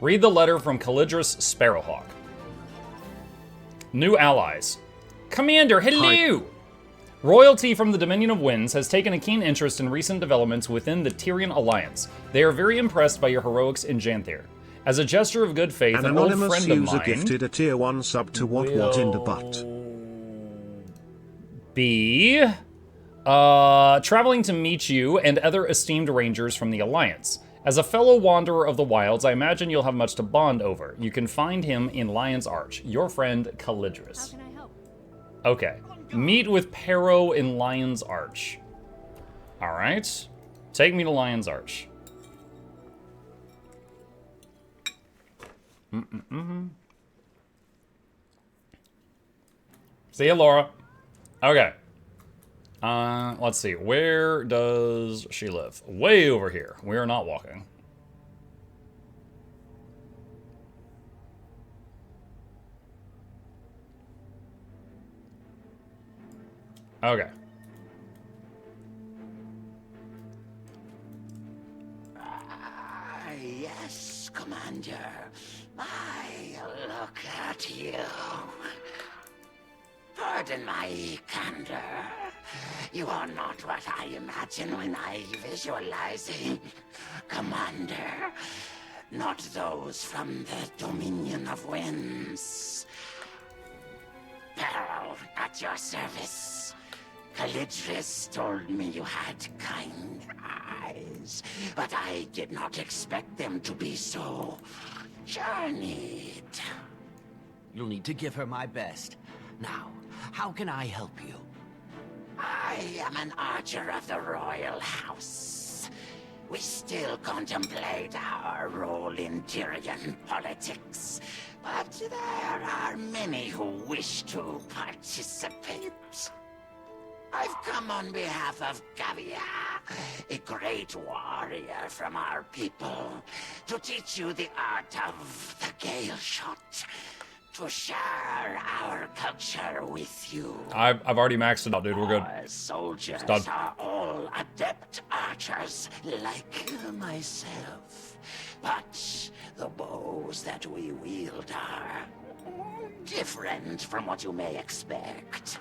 Read the letter from Calidris Sparrowhawk. New allies. Commander, hello! Hi. Royalty from the Dominion of Winds has taken a keen interest in recent developments within the Tyrian Alliance. They are very impressed by your heroics in Janthere. As a gesture of good faith, an old friend of mine gifted a tier 1 sub to what in the butt. Be traveling to meet you and other esteemed rangers from the Alliance. As a fellow wanderer of the wilds, I imagine you'll have much to bond over. You can find him in Lion's Arch. Your friend, Calidris. How can I help? Okay. Meet with Pero in Lion's Arch. Alright. Take me to Lion's Arch. See ya, Laura. Okay. Let's see. Where does she live? Way over here. We are not walking. Okay. Yes, Commander. Look at you. Pardon my candor. You are not what I imagine when I visualizing. Commander. Not those from the Dominion of Winds. Peril at your service. Calidris told me you had kind eyes, but I did not expect them to be so journeyed. You'll need to give her my best. Now, how can I help you? I am an archer of the royal house. We still contemplate our role in Tyrian politics, but there are many who wish to participate. I've come on behalf of Gavia, a great warrior from our people, to teach you the art of the Gale Shot, to share our culture with you. I've already maxed it out, dude. We're good. Our soldiers Done. are all adept archers like myself, but the bows that we wield are different from what you may expect.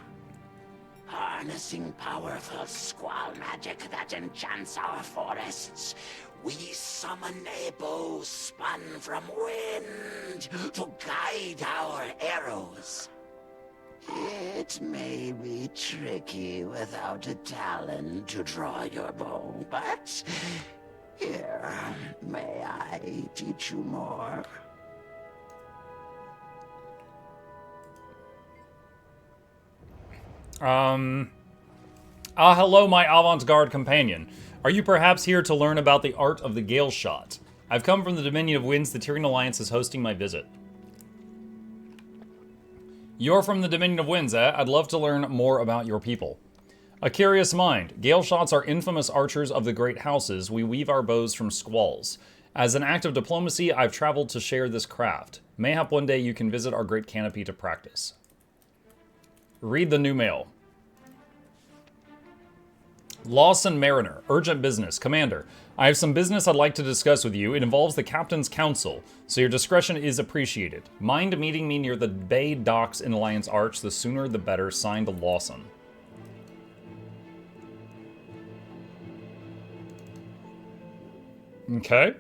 Harnessing powerful squall magic that enchants our forests, we summon a bow spun from wind to guide our arrows. It may be tricky without a talon to draw your bow, but here, may I teach you more? Hello, my avant-garde companion. Are you perhaps here to learn about the art of the Gale Shot? I've come from the Dominion of Winds. The Tyrian Alliance is hosting my visit. You're from the Dominion of Winds, eh? I'd love to learn more about your people. A curious mind. Gale Shots are infamous archers of the great houses. We weave our bows from squalls. As an act of diplomacy, I've traveled to share this craft. Mayhap one day you can visit our great canopy to practice. Read the new mail. Lawson Mariner, urgent business. Commander, I have some business I'd like to discuss with you. It involves the Captain's Council, so your discretion is appreciated. Mind meeting me near the Bay Docks in Alliance Arch? The sooner the better. Signed, Lawson. Okay.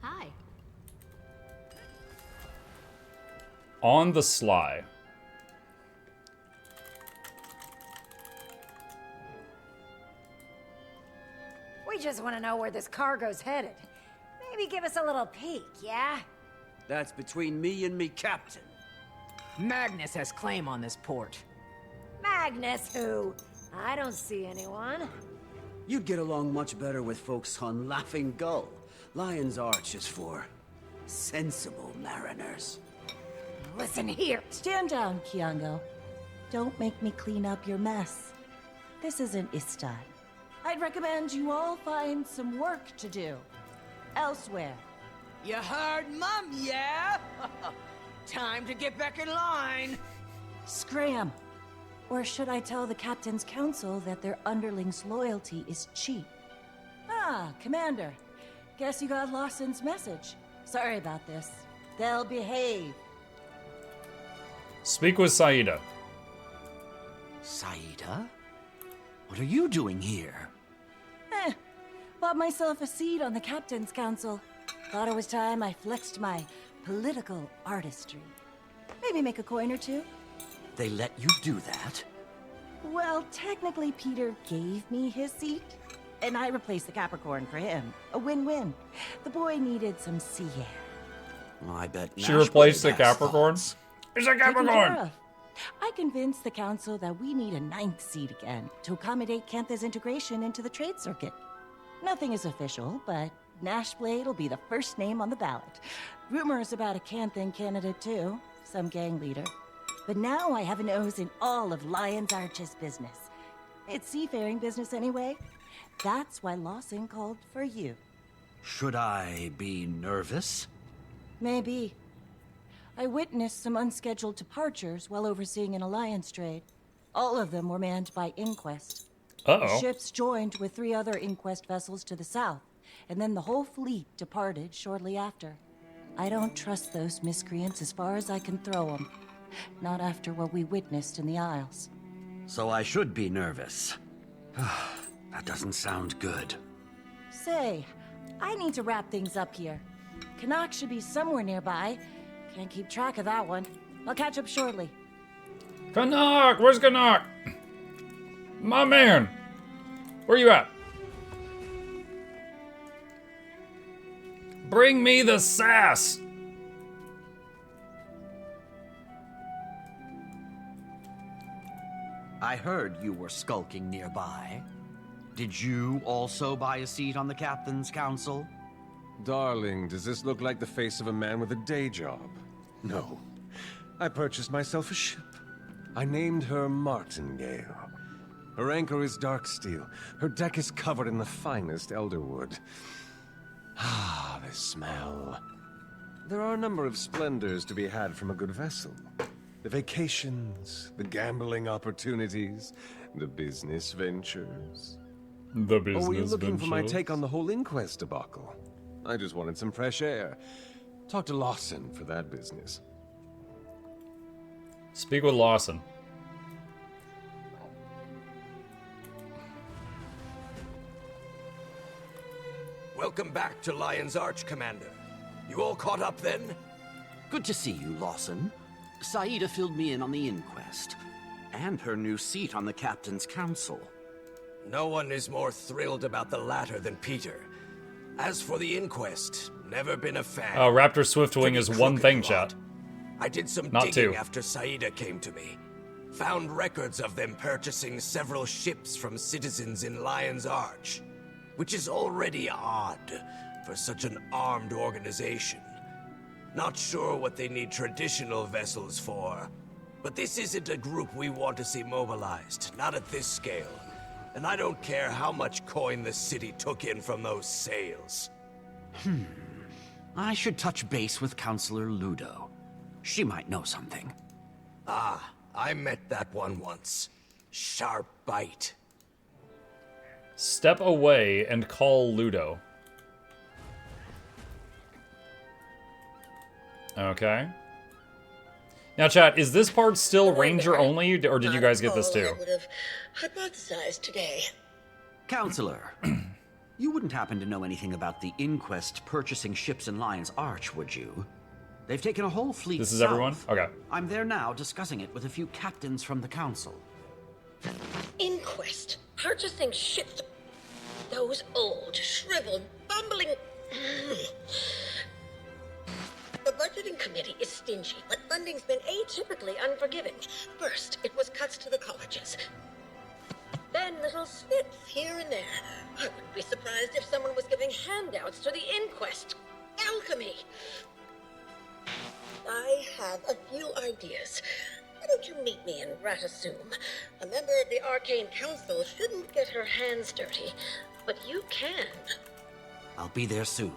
Hi. On the sly. We just want to know where this cargo's headed. Maybe give us a little peek, yeah? That's between me and me captain. Magnus has claim on this port. Magnus who? I don't see anyone. You'd get along much better with folks on Laughing Gull. Lion's Arch is for sensible mariners. Listen here. Stand down, Kiango. Don't make me clean up your mess. This isn't Istan. I'd recommend you all find some work to do. elsewhere. You heard, Mum, yeah? Time to get back in line. Scram! Or should I tell the Captain's Council that their underlings' loyalty is cheap? Ah, Commander. Guess you got Lawson's message. Sorry about this. They'll behave. Speak with Saida. Saida? What are you doing here? Bought myself a seat on the Captain's Council. Thought it was time I flexed my political artistry. Maybe make a coin or two? They let you do that? Well, technically Peter gave me his seat, and I replaced the Capricorn for him. A win-win. The boy needed some sea air. I bet She replaced the Capricorn? It's a Taken care Capricorn! of. I convinced the council that we need a 9th seat again to accommodate Cantha's integration into the trade circuit. Nothing is official, but Nashblade will be the first name on the ballot. Rumors about a Canthan candidate too, some gang leader. But now I have a nose in all of Lion's Arch's business. It's seafaring business anyway. That's why Lawson called for you. Should I be nervous? Maybe. I witnessed some unscheduled departures while overseeing an alliance trade. All of them were manned by Inquest. Uh-oh. Ships joined with 3 other Inquest vessels to the south, and then the whole fleet departed shortly after. I don't trust those miscreants as far as I can throw them. Not after what we witnessed in the Isles. So I should be nervous. That doesn't sound good. Say, I need to wrap things up here. Canuck should be somewhere nearby. Can't keep track of that one. I'll catch up shortly. Canuck! Where's Canuck? My man! Where you at? Bring me the sass! I heard you were skulking nearby. Did you also buy a seat on the Captain's Council? Darling, does this look like the face of a man with a day job? No. I purchased myself a ship. I named her Martingale. Her anchor is dark steel. Her deck is covered in the finest elderwood. Ah, the smell. There are a number of splendors to be had from a good vessel. The vacations, the gambling opportunities, the business ventures. The business Or were you looking for my ventures. take on the whole Inquest debacle? I just wanted some fresh air. Talk to Lawson for that business. Speak with Lawson. Welcome back to Lion's Arch, Commander. You all caught up then? Good to see you, Lawson. Saida filled me in on the Inquest. And her new seat on the Captain's Council. No one is more thrilled about the latter than Peter. As for the Inquest, never been a fan. Oh, Raptor Swiftwing Pretty is one thing, crooked lot. chat. I did some Not digging two. after Saida came to me. Found records of them purchasing several ships from citizens in Lion's Arch, which is already odd for such an armed organization. Not sure what they need traditional vessels for, but this isn't a group we want to see mobilized, not at this scale. And I don't care how much coin the city took in from those sales. I should touch base with Counselor Ludo. She might know something. Ah, I met that one once. Sharp bite. Step away and call Ludo. Okay. Now, chat, is this part still Ranger only, or did you guys get this too? I would have hypothesized today. Counselor, you wouldn't happen to know anything about the Inquest purchasing ships in Lion's Arch, would you? They've taken a whole fleet This is south. everyone? Okay. I'm there now discussing it with a few captains from the council. Inquest. Purchasing ships. Those old, shriveled, bumbling... The budgeting committee is stingy, but funding's been atypically unforgiving. First, it was cuts to the colleges. Then little snips here and there. I wouldn't be surprised if someone was giving handouts to the Inquest. Alchemy. I have a few ideas. Why don't you meet me in Ratasum? A member of the Arcane Council shouldn't get her hands dirty, but you can. I'll be there soon.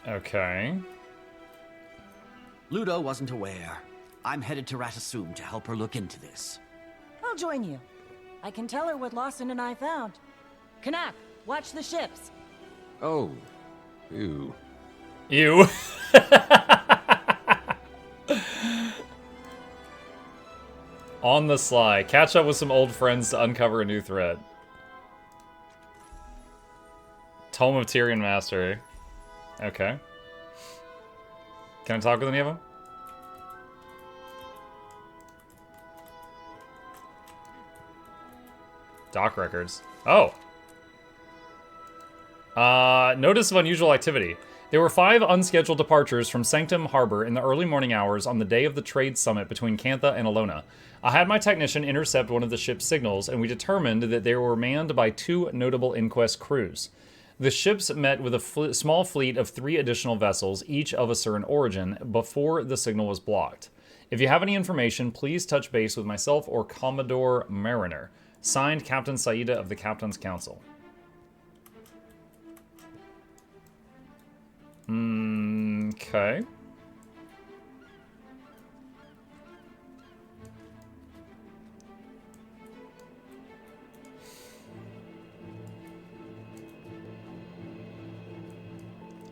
Okay. Ludo wasn't aware. I'm headed to Ratasum to help her look into this. I'll join you. I can tell her what Lawson and I found. Kanak, watch the ships. Oh. Ew. Ew. On the sly. Catch up with some old friends to uncover a new threat. Tome of Tyrion Mastery. Okay. Can I talk with any of them? Dock records. Oh. Notice of unusual activity. There were 5 unscheduled departures from Sanctum Harbor in the early morning hours on the day of the trade summit between Cantha and Alona. I had my technician intercept one of the ship's signals, and we determined that they were manned by 2 notable Inquest crews. The ships met with a small fleet of 3 additional vessels, each of a certain origin, before the signal was blocked. If you have any information, please touch base with myself or Commodore Mariner. Signed, Captain Saida of the Captain's Council. Okay.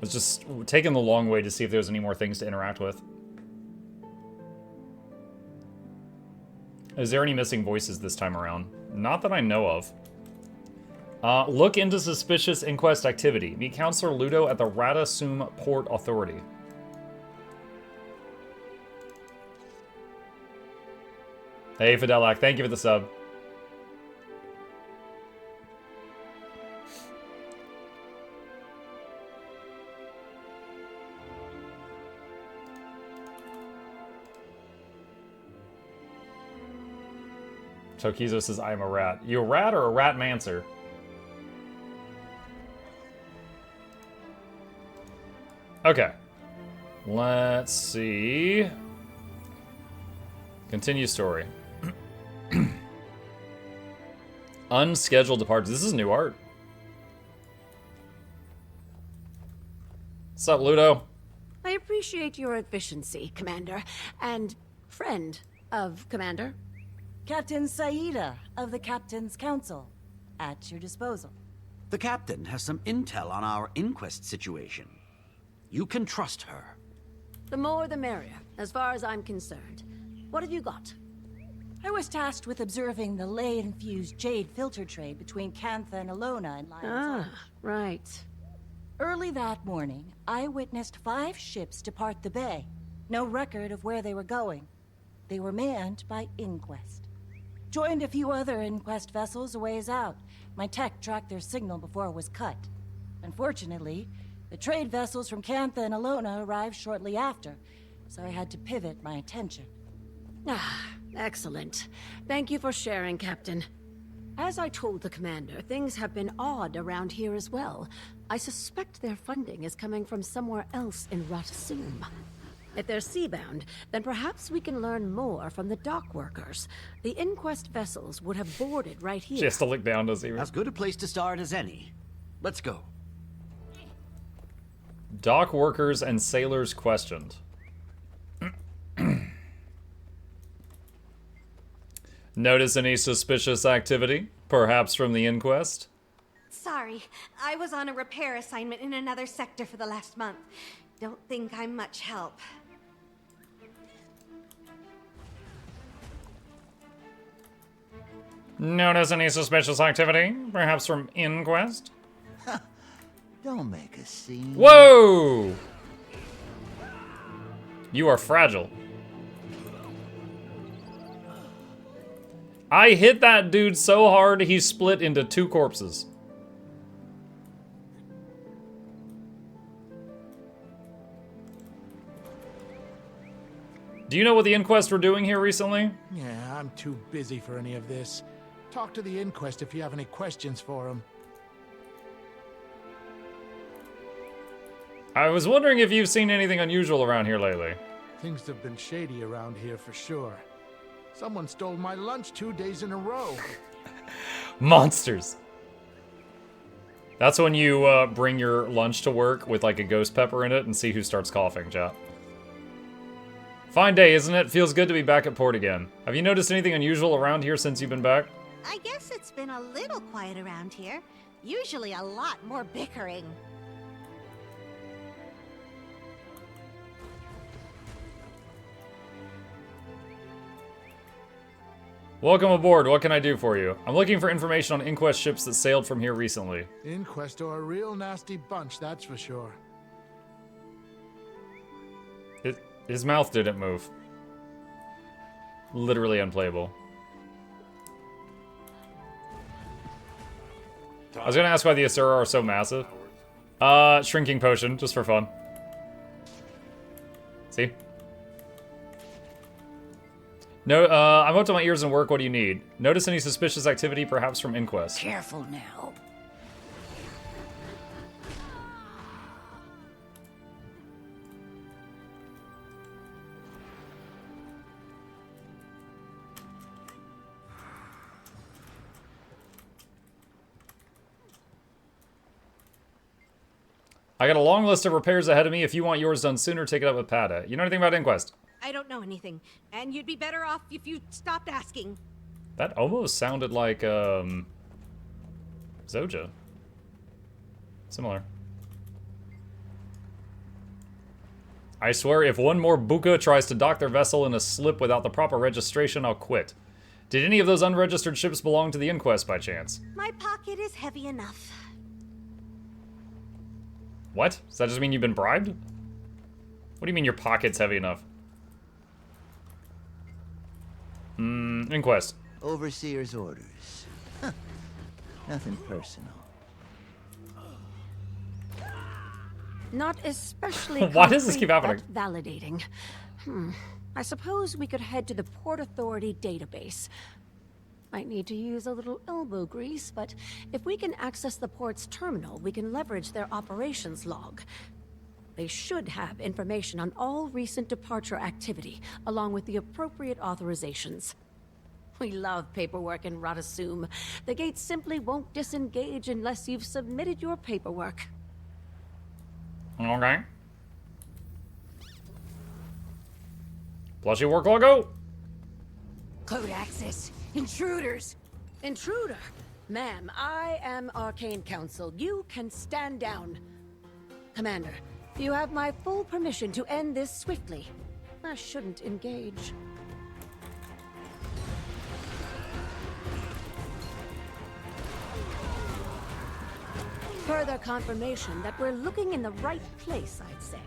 It's just taking the long way to see if there's any more things to interact with. Is there any missing voices this time around? Not that I know of. Look into suspicious inquest activity. Meet Counselor Ludo at the Ratasum Port Authority. Hey, Fidelac, thank you for the sub. Tokizo says, I am a rat. You a rat or a rat-mancer? Okay. Let's see. Continue story. Unscheduled departures. This is new art. What's up, Ludo? I appreciate your efficiency, Commander, and friend of Commander. Captain Saida of the Captain's Council. At your disposal. The Captain has some intel on our inquest situation. You can trust her. The more the merrier, as far as I'm concerned. What have you got? I was tasked with observing the ley-infused jade filter trade between Cantha and Alona in Lion's Arch. Right. Early that morning, I witnessed 5 ships depart the bay. No record of where they were going. They were manned by Inquest. Joined a few other Inquest vessels a ways out. My tech tracked their signal before it was cut. Unfortunately, the trade vessels from Cantha and Alona arrived shortly after, so I had to pivot my attention. Ah, excellent. Thank you for sharing, Captain. As I told the Commander, things have been odd around here as well. I suspect their funding is coming from somewhere else in Ratasum. If they're seabound, then perhaps we can learn more from the dock workers. The Inquest vessels would have boarded right here. She has to look down to see. As good a place to start as any. Let's go. Dock workers and sailors questioned. Notice any suspicious activity? Perhaps from the Inquest? Sorry, I was on a repair assignment in another sector for the last month. Don't think I'm much help. Notice any suspicious activity? Perhaps from Inquest? Don't make a scene. Whoa! You are fragile. I hit that dude so hard he split into 2 corpses. Do you know what the Inquest were doing here recently? Yeah, I'm too busy for any of this. Talk to the Inquest if you have any questions for them. I was wondering if you've seen anything unusual around here lately. Things have been shady around here for sure. Someone stole my lunch 2 days in a row. Monsters. That's when you bring your lunch to work with like a ghost pepper in it and see who starts coughing, chat. Fine day, isn't it? Feels good to be back at port again. Have you noticed anything unusual around here since you've been back? I guess it's been a little quiet around here. Usually a lot more bickering. Welcome aboard. What can I do for you? I'm looking for information on Inquest ships that sailed from here recently. Inquest are a real nasty bunch, that's for sure. His mouth didn't move. Literally unplayable. I was gonna ask why the Asura are so massive. Shrinking potion, just for fun. See? No, I'm up to my ears in work. What do you need? Notice any suspicious activity, perhaps from Inquest? Careful now. I got a long list of repairs ahead of me. If you want yours done sooner, take it up with Pada. You know anything about Inquest? I don't know anything, and you'd be better off if you stopped asking. That almost sounded like, Zoja. Similar. I swear, if one more Buka tries to dock their vessel in a slip without the proper registration, I'll quit. Did any of those unregistered ships belong to the Inquest by chance? My pocket is heavy enough. What? Does that just mean you've been bribed? What do you mean your pocket's heavy enough? Inquest. Overseer's orders. Huh. Nothing personal. Not especially Why does this keep concrete, happening? but validating. I suppose we could head to the Port Authority database. Might need to use a little elbow grease, but if we can access the port's terminal, we can leverage their operations log. They should have information on all recent departure activity, along with the appropriate authorizations. We love paperwork in Radasum. The gates simply won't disengage unless you've submitted your paperwork. Okay. Plushy work logo. Code access. Intruders. Intruder? Ma'am, I am Arcane Council. You can stand down. Commander, you have my full permission to end this swiftly. I shouldn't engage. Further confirmation that we're looking in the right place, I'd say.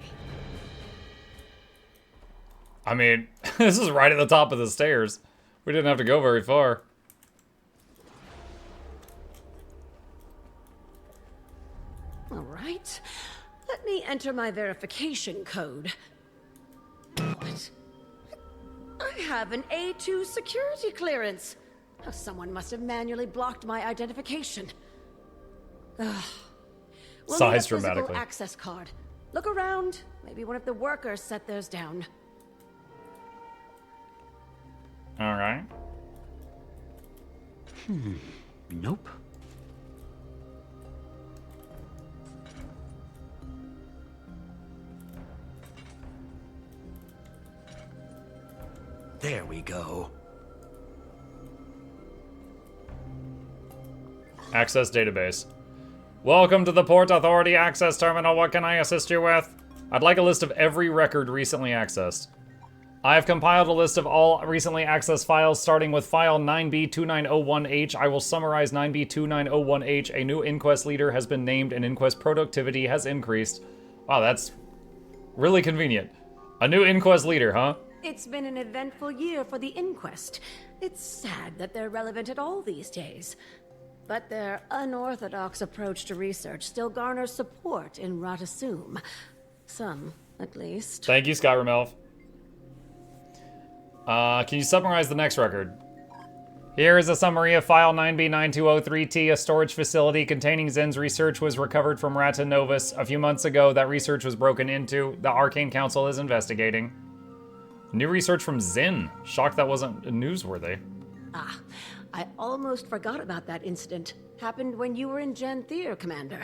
I mean, this is right at the top of the stairs. We didn't have to go very far. All right. Let me enter my verification code. What? I have an A2 security clearance. Oh, someone must have manually blocked my identification. Ugh. We'll need a Sighs physical dramatically. access card. Look around. Maybe one of the workers set theirs down. All right. Nope. There we go. Access database. Welcome to the Port Authority Access Terminal. What can I assist you with? I'd like a list of every record recently accessed. I have compiled a list of all recently accessed files, starting with file 9B2901H. I will summarize 9B2901H. A new Inquest leader has been named and Inquest productivity has increased. Wow, that's really convenient. A new Inquest leader, huh? It's been an eventful year for the Inquest. It's sad that they're relevant at all these days. But their unorthodox approach to research still garners support in Radasum. Some, at least. Thank you, Skyrim Elf. Can you summarize the next record? Here is a summary of file 9B9203T. A storage facility containing Zen's research was recovered from Rata Novus. A few months ago, that research was broken into. The Arcane Council is investigating. New research from Zen. Shocked that wasn't newsworthy. Ah, I almost forgot about that incident. Happened when you were in Janthier, Commander.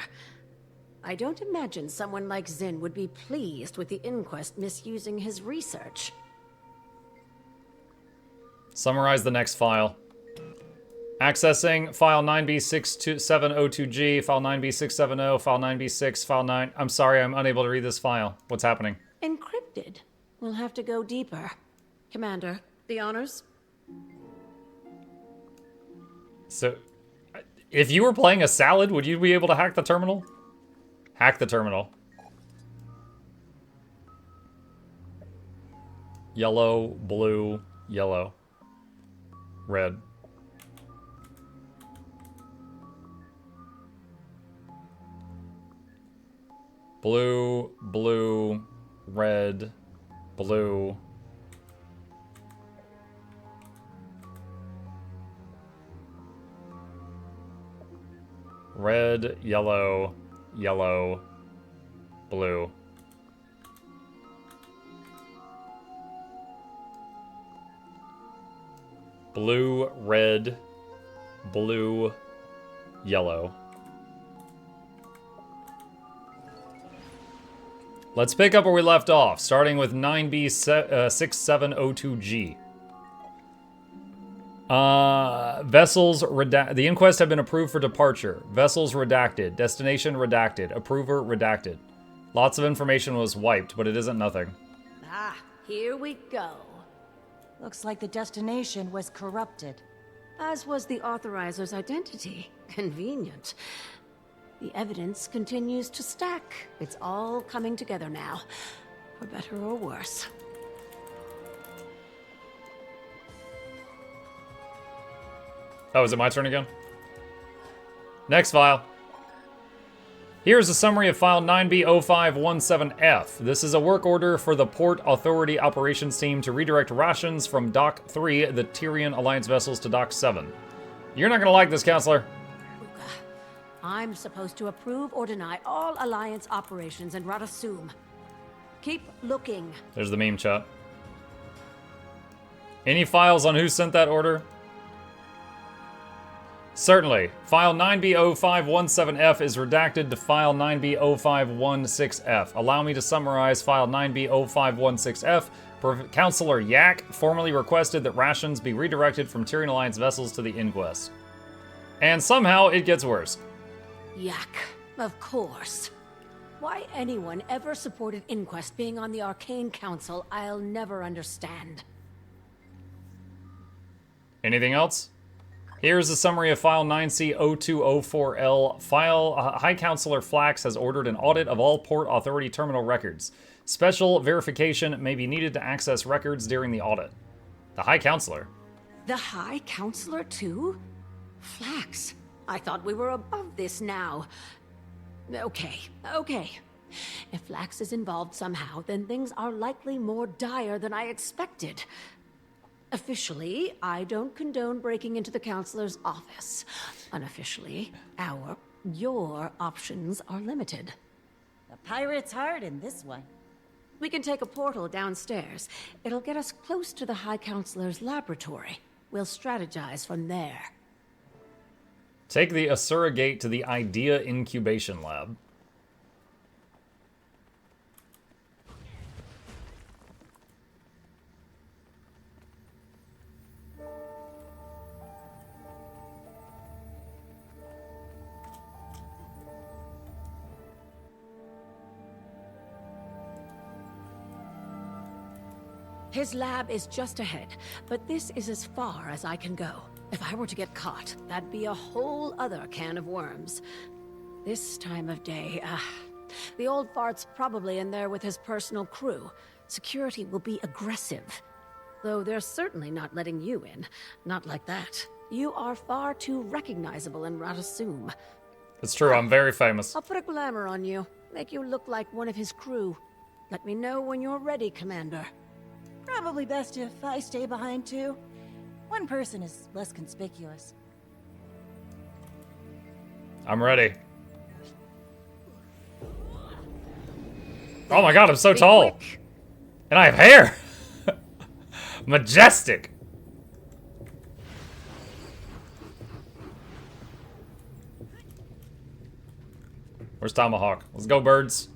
I don't imagine someone like Zinn would be pleased with the Inquest misusing his research. Summarize the next file. Accessing file 9B6702G, file 9B670, file 9B6, file 9... I'm sorry, I'm unable to read this file. What's happening? Encrypted. We'll have to go deeper. Commander, the honors? So, if you were playing a salad, would you be able to hack the terminal? Hack the terminal. Yellow, blue, yellow, red. Blue, blue, red, blue. Red, yellow, yellow, blue. Blue, red, blue, yellow. Let's pick up where we left off, starting with 9B6702G. Vessels redacted. The inquest have been approved for departure. Vessels redacted. Destination redacted. Approver redacted. Lots of information was wiped, but it isn't nothing. Ah, here we go. Looks like the destination was corrupted. As was the authoriser's identity. Convenient. The evidence continues to stack. It's all coming together now, for better or worse. Oh, is it my turn again? Next file. Here's a summary of file 9B0517F. This is a work order for the Port Authority Operations Team to redirect rations from Dock 3, the Tyrian Alliance vessels, to Dock 7. You're not gonna like this, Counselor. I'm supposed to approve or deny all Alliance operations in Radasum. Keep looking. There's the meme chat. Any files on who sent that order? Certainly. File 9B0517F is redacted to file 9B0516F. Allow me to summarize file 9B0516F. Counselor Yak formally requested that rations be redirected from Tyrian Alliance vessels to the Inquest. And somehow it gets worse. Yak, of course. Why anyone ever supported Inquest being on the Arcane Council, I'll never understand. Anything else? Here's a summary of file 9C0204L. High Counselor Flax has ordered an audit of all Port Authority terminal records. Special verification may be needed to access records during the audit. The High Counselor? The High Counselor too? Flax, I thought we were above this now. Okay. If Flax is involved somehow, then things are likely more dire than I expected. Officially, I don't condone breaking into the Counselor's office. Unofficially, your options are limited. The pirate's hard in this one. We can take a portal downstairs. It'll get us close to the High Counselor's laboratory. We'll strategize from there. Take the Asura Gate to the Idea Incubation Lab. His lab is just ahead, but this is as far as I can go. If I were to get caught, that'd be a whole other can of worms. This time of day, the old fart's probably in there with his personal crew. Security will be aggressive. Though they're certainly not letting you in. Not like that. You are far too recognizable in Radasum. It's true, I'm very famous. I'll put a glamour on you. Make you look like one of his crew. Let me know when you're ready, Commander. Probably best if I stay behind too. One person is less conspicuous. I'm ready. Oh my god, I'm so tall. And I have hair. Majestic. Where's Tomahawk? Let's go, birds.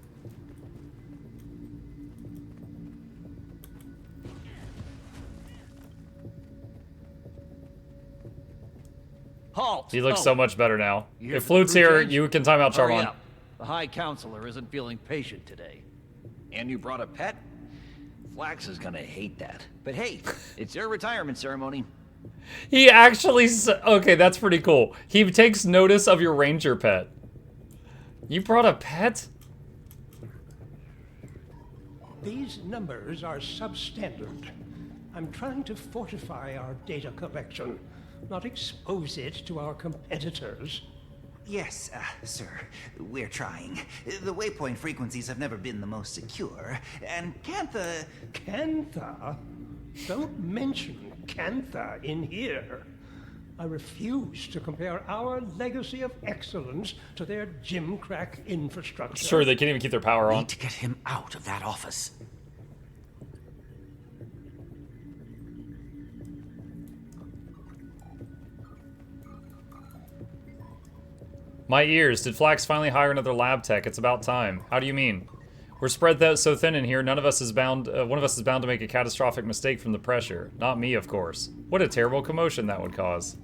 Halt! He looks Oh. so much better now. You here If for the Flute's crew here, change? you can time out Hurry Charmon. up. The High Counselor isn't feeling patient today. And you brought a pet? Flax is gonna hate that. But hey, it's your retirement ceremony. He actually... Okay, that's pretty cool. He takes notice of your ranger pet. You brought a pet? These numbers are substandard. I'm trying to fortify our data collection, not expose it to our competitors. Yes, sir. We're trying. The waypoint frequencies have never been the most secure, and Cantha... Cantha? Don't mention Cantha in here. I refuse to compare our legacy of excellence to their gimcrack infrastructure. Sure, they can't even keep their power on. Need to get him out of that office. My ears. Did Flax finally hire another lab tech? It's about time. How do you mean? We're spread so thin in here, none of us is bound. One of us is bound to make a catastrophic mistake from the pressure. Not me, of course. What a terrible commotion that would cause.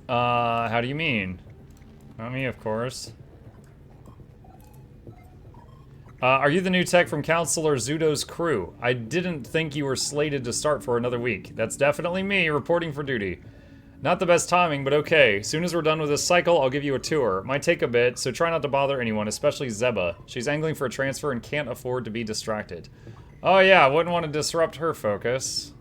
How do you mean? Not me, of course. Are you the new tech from Counselor Zudo's crew? I didn't think you were slated to start for another week. That's definitely me, reporting for duty. Not the best timing, but okay. Soon as we're done with this cycle, I'll give you a tour. Might take a bit, so try not to bother anyone, especially Zeba. She's angling for a transfer and can't afford to be distracted. Oh yeah, I wouldn't want to disrupt her focus.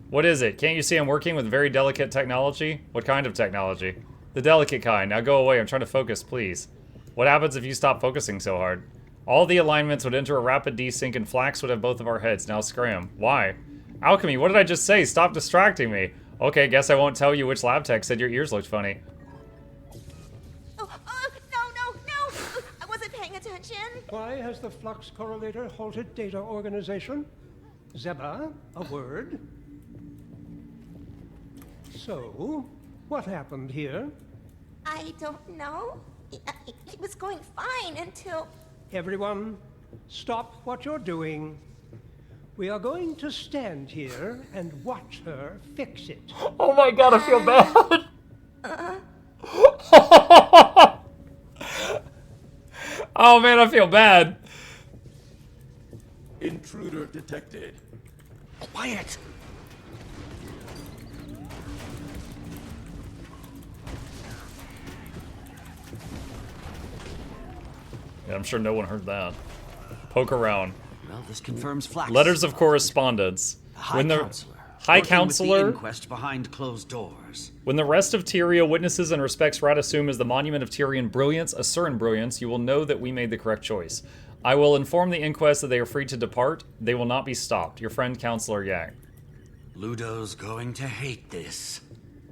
What is it? Can't you see I'm working with very delicate technology? What kind of technology? The delicate kind. Now go away, I'm trying to focus, please. What happens if you stop focusing so hard? All the alignments would enter a rapid desync and Flax would have both of our heads. Now scram. Why? Alchemy, what did I just say? Stop distracting me. Okay, guess I won't tell you which lab tech said your ears looked funny. No, I wasn't paying attention. Why has the flux correlator halted data organization? Zeba, a word? So, what happened here? I don't know. It was going fine until... Everyone, stop what you're doing. We are going to stand here and watch her fix it. Oh my god, I feel bad. Oh man, I feel bad. Intruder detected. Quiet! Yeah, I'm sure no one heard that. Poke around. Well, this confirms Flax. Letters of correspondence. When the High Counselor, inquest behind closed doors. When the rest of Tyria witnesses and respects Radasum as the monument of Tyrian brilliance, a Surin brilliance, you will know that we made the correct choice. I will inform the inquest that they are free to depart. They will not be stopped. Your friend, Counselor Yak. Ludo's going to hate this.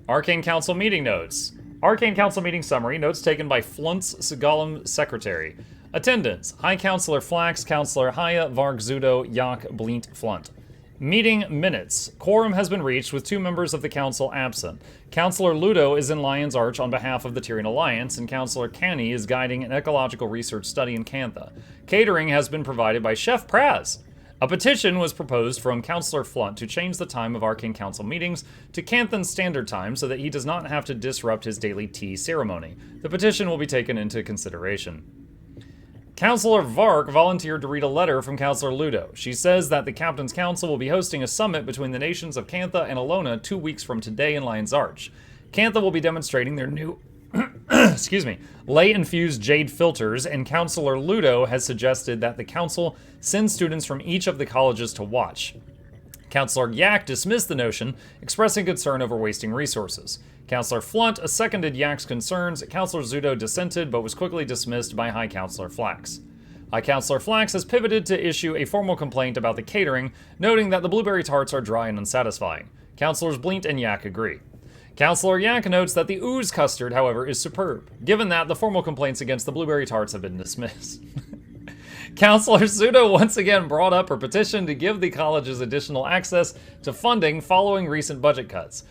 Arcane Council meeting notes. Arcane Council meeting summary. Notes taken by Flunt's Sigalum Secretary. Attendance. High Counselor Flax, Counselor Haya, Varg Zudo, Yak, Bleent, Flunt. Meeting minutes. Quorum has been reached with 2 members of the council absent. Counselor Ludo is in Lion's Arch on behalf of the Tyrian Alliance, and Counselor Canny is guiding an ecological research study in Cantha. Catering has been provided by Chef Praz. A petition was proposed from Counselor Flunt to change the time of Arcane Council meetings to Canthan Standard Time so that he does not have to disrupt his daily tea ceremony. The petition will be taken into consideration. Counselor Vark volunteered to read a letter from Counselor Ludo. She says that the Captain's Council will be hosting a summit between the nations of Cantha and Alona 2 weeks from today in Lion's Arch. Cantha will be demonstrating their new ley-infused jade filters, and Counselor Ludo has suggested that the Council send students from each of the colleges to watch. Counselor Yak dismissed the notion, expressing concern over wasting resources. Counselor Flunt seconded Yak's concerns. Counselor Zudo dissented, but was quickly dismissed by High Counselor Flax. High Counselor Flax has pivoted to issue a formal complaint about the catering, noting that the blueberry tarts are dry and unsatisfying. Counselors Bleent and Yak agree. Counselor Yak notes that the ooze custard, however, is superb, given that the formal complaints against the blueberry tarts have been dismissed. Counselor Zudo once again brought up her petition to give the colleges additional access to funding following recent budget cuts.